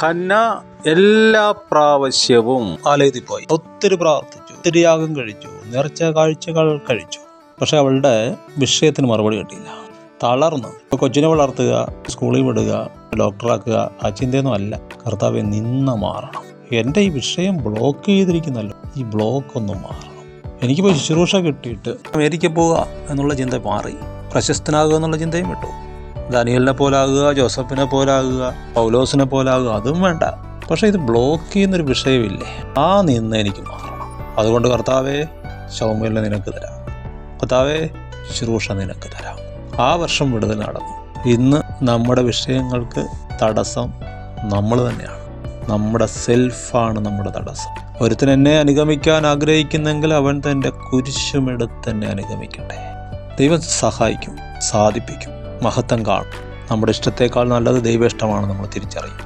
Hannah എല്ലാ പ്രാവശ്യവും ആലയത്തിൽ പോയി, ഒത്തിരി പ്രാർത്ഥിച്ചു, ഒത്തിരി യാഗം കഴിച്ചു, നേർച്ച കാഴ്ചകൾ കഴിച്ചു. പക്ഷെ അവളുടെ വിഷയത്തിന് മറുപടി കിട്ടിയില്ല. തളർന്നു. കൊച്ചിനെ വളർത്തുക, സ്കൂളിൽ വിടുക, ഡോക്ടറാക്കുക, ആ ചിന്തയൊന്നും അല്ല. കർത്താവെ നിന്ന് മാറണം, എൻ്റെ ഈ വിഷയം ബ്ലോക്ക് ചെയ്തിരിക്കുന്നല്ലോ, ഈ ബ്ലോക്ക് ഒന്ന് മാറണം. എനിക്കിപ്പോൾ ശുശ്രൂഷ കിട്ടിയിട്ട് അമേരിക്കയിൽ പോവുക എന്നുള്ള ചിന്ത മാറി, പ്രശസ്തനാകുക എന്നുള്ള ചിന്തയും വിട്ടു. ദാനിയേലിനെ പോലാകുക, ജോസഫിനെ പോലാകുക, പൗലോസിനെ പോലാകുക, അതും വേണ്ട. പക്ഷേ ഇത് ബ്ലോക്ക് ചെയ്യുന്നൊരു വിഷയമില്ലേ, ആ നിന്ന് എനിക്ക് മാറണം. അതുകൊണ്ട് കർത്താവേ, ശൗമ്യലിനെ നിനക്ക് തരാം, കർത്താവേ, ശുശ്രൂഷ നിനക്ക് തരാം. ആ വർഷം വിടുതൽ നടന്നു. ഇന്ന് നമ്മുടെ വിഷയങ്ങൾക്ക് തടസ്സം നമ്മൾ തന്നെയാണ്. നമ്മുടെ സെൽഫാണ് നമ്മുടെ തടസ്സം. ഒരുത്തൻ എന്നെ അനുഗമിക്കാൻ ആഗ്രഹിക്കുന്നെങ്കിൽ അവൻ തൻ്റെ കുരിശുമെടുത്ത് എന്നെ അനുഗമിക്കട്ടെ. ദൈവം സഹായിക്കും, സാധിപ്പിക്കും, മഹത്വം കാണും. നമ്മുടെ ഇഷ്ടത്തേക്കാൾ നല്ലത് ദൈവ ഇഷ്ടമാണ് നമ്മൾ തിരിച്ചറിയും.